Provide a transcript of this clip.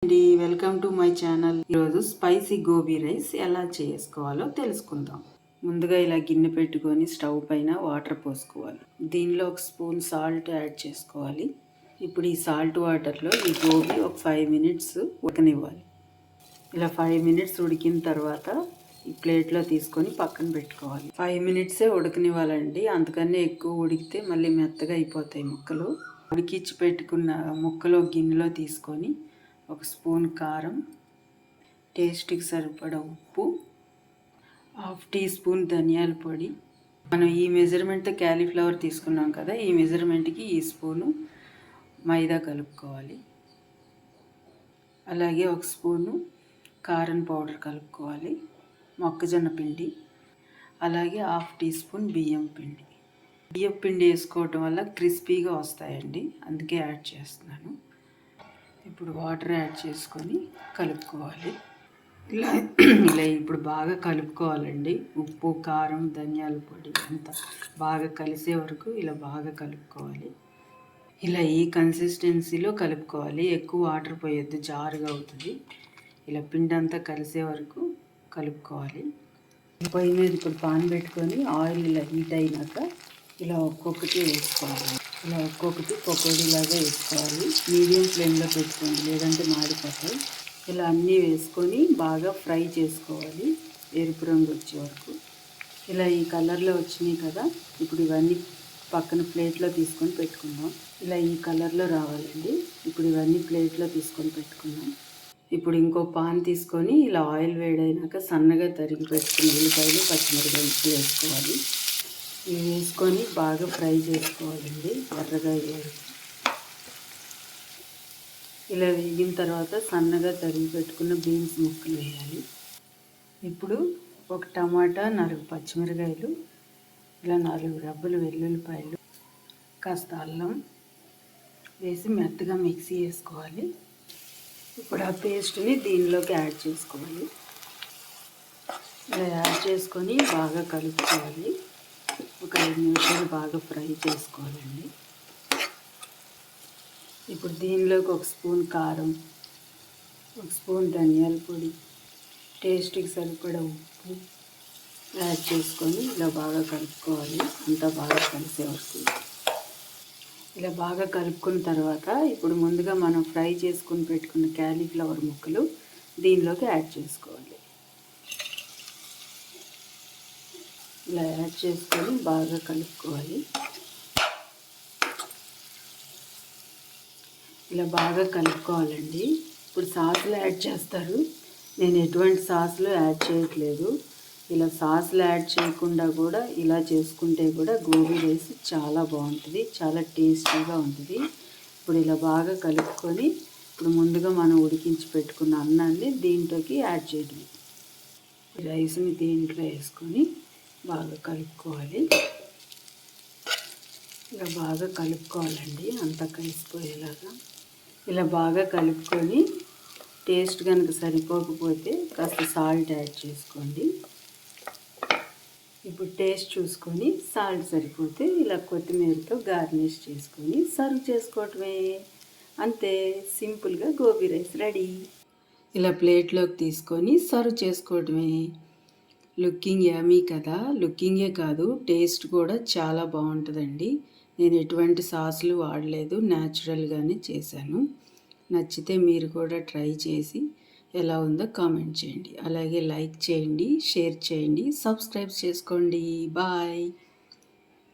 అండి, welcome to my channel. ఈరోజు spicy gobi rice ఎలా చేసుకోవాలో తెలుసుకుందాం. ముందుగా ఇలా గిన్నె పెట్టుకొని స్టవ్ పైన వాటర్ పోసుకోవాలి. దీనిలో ఒక స్పూన్ సాల్ట్ యాడ్ చేసుకోవాలి. ఇప్పుడు ఈ సాల్ట్ వాటర్లో ఈ గోబీ ఒక 5 మినిట్స్ ఉడకనివ్వాలి. ఇలా 5 మినిట్స్ ఉడికిన తర్వాత ఈ ప్లేట్లో తీసుకొని పక్కన పెట్టుకోవాలి. 5 మినిట్సే ఉడకనివ్వాలండి, అంతకన్నా ఎక్కువ ఉడికితే మళ్ళీ మెత్తగా అయిపోతాయి ముక్కలు. ఉడికించి పెట్టుకున్న ముక్కలు గిన్నెలో తీసుకొని ఒక స్పూన్ కారం, టేస్ట్కి సరిపడా ఉప్పు, 1/2 టీ స్పూన్ ధనియాల పొడి. మనం ఈ మెజర్మెంట్తో క్యాలీఫ్లవర్ తీసుకున్నాం కదా, ఈ మెజర్మెంట్కి ఈ స్పూను మైదా కలుపుకోవాలి. అలాగే ఒక స్పూను కారం పౌడర్ కలుపుకోవాలి, మొక్కజొన్న పిండి, అలాగే 1/2 టీ స్పూన్ బియ్యం పిండి. బియ్యం పిండి వేసుకోవటం వల్ల క్రిస్పీగా వస్తాయండి, అందుకే యాడ్ చేస్తున్నాను. ఇప్పుడు వాటర్ యాడ్ చేసుకొని కలుపుకోవాలి. ఇలా ఇప్పుడు బాగా కలుపుకోవాలండి. ఉప్పు, కారం, ధనియాల పొడి అంతా బాగా కలిసే వరకు ఇలా బాగా కలుపుకోవాలి. ఇలా ఈ కన్సిస్టెన్సీలో కలుపుకోవాలి, ఎక్కువ వాటర్ పోయొద్దు, జారుగా అవుతుంది. ఇలా పిండి అంతా కలిసే వరకు కలుపుకోవాలి. పొయ్యి మీద ఇప్పుడు పాన్ పెట్టుకొని ఆయిల్ ఇలా హీట్ అయినాక ఇలా ఒక్కొక్కటి వేసుకోవాలి. ఇలా ఒక్కొక్కటి పకోడీలాగా వేసుకోవాలి. మీడియం ఫ్లేమ్లో పెట్టుకోండి, లేదంటే మాడిపోతాయి. ఇలా అన్నీ వేసుకొని బాగా ఫ్రై చేసుకోవాలి, ఎరుపు రంగు వచ్చే వరకు. ఇలా ఈ కలర్లో వచ్చినాయి కదా, ఇప్పుడు ఇవన్నీ పక్కన ప్లేట్లో తీసుకొని పెట్టుకుందాం. ఇలా ఈ కలర్లో రావాలండి. ఇప్పుడు ఇవన్నీ ప్లేట్లో తీసుకొని పెట్టుకుందాం. ఇప్పుడు ఇంకో పాన్ తీసుకొని ఇలా ఆయిల్ వేడైనాక సన్నగా తరిగి పెట్టుకున్న ఉల్లిపాయలు, పచ్చిమిరపకాయలు వేసుకోవాలి. ఇవి వేసుకొని బాగా ఫ్రై చేసుకోవాలండి, ఎర్రగా అయ్యారు. ఇలా వేగిన తర్వాత సన్నగా తరిగి పెట్టుకున్న బీన్స్ ముక్కలు వేయాలి. ఇప్పుడు ఒక టమాటా, 4 పచ్చిమిరకాయలు, ఇలా 4 రెబ్బలు వెల్లుల్లిపాయలు, కాస్త అల్లం వేసి మెత్తగా మిక్సీ వేసుకోవాలి. ఇప్పుడు ఆ పేస్ట్ని దీనిలోకి యాడ్ చేసుకోవాలి. ఇలా యాడ్ చేసుకొని బాగా కలుపుకోవాలి. ఒక 5 నిమిషాలు బాగా ఫ్రై చేసుకోవాలండి. ఇప్పుడు దీనిలోకి ఒక స్పూన్ కారం, ఒక స్పూన్ ధనియాల పొడి, టేస్ట్కి సరిపడా ఉప్పు యాడ్ చేసుకొని ఇలా బాగా కలుపుకోవాలి, అంతా బాగా కలిసే వరకు. ఇలా బాగా కలుపుకున్న తర్వాత ఇప్పుడు ముందుగా మనం ఫ్రై చేసుకుని పెట్టుకున్న క్యాలీఫ్లవర్ ముక్కలు దీనిలోకి యాడ్ చేసుకోవాలి. ఇలా యాడ్ చేసుకొని బాగా కలుపుకోవాలి. ఇలా బాగా కలుపుకోవాలండి. ఇప్పుడు సాసులు యాడ్ చేస్తారు, నేను ఎటువంటి సాసులు యాడ్ చేయట్లేదు. ఇలా సాసులు యాడ్ చేయకుండా కూడా ఇలా చేసుకుంటే కూడా గోబీ రైస్ చాలా బాగుంటుంది, చాలా టేస్టీగా ఉంటుంది. ఇప్పుడు ఇలా బాగా కలుపుకొని ఇప్పుడు ముందుగా మనం ఉడికించి పెట్టుకున్న అన్నాన్ని దీంట్లోకి యాడ్ చేయడం. రైస్ని దీంట్లో వేసుకొని బాగా కలుపుకోవాలి. ఇలా బాగా కలుపుకోవాలండి, అంతా కలిసిపోయేలాగా. ఇలా బాగా కలుపుకొని టేస్ట్ కనుక సరిపోకపోతే కాస్త సాల్ట్ యాడ్ చేసుకోండి. ఇప్పుడు టేస్ట్ చూసుకొని సాల్ట్ సరిపోతే ఇలా కొత్తిమీరతో గార్నిష్ చేసుకొని సర్వ్ చేసుకోవటమే. అంతే, సింపుల్గా గోబీ రైస్ రెడీ. ఇలా ప్లేట్లోకి తీసుకొని సర్వ్ చేసుకోవటమే. లుకింగ్ యమ్మీ కదా, లుకింగే కాదు టేస్ట్ కూడా చాలా బాగుంటుందండి. నేను ఎటువంటి సాసులు వాడలేదు, న్యాచురల్గానే చేశాను. నచ్చితే మీరు కూడా ట్రై చేసి ఎలా ఉందో కామెంట్ చేయండి. అలాగే లైక్ చేయండి, షేర్ చేయండి, సబ్స్క్రైబ్ చేసుకోండి. బాయ్.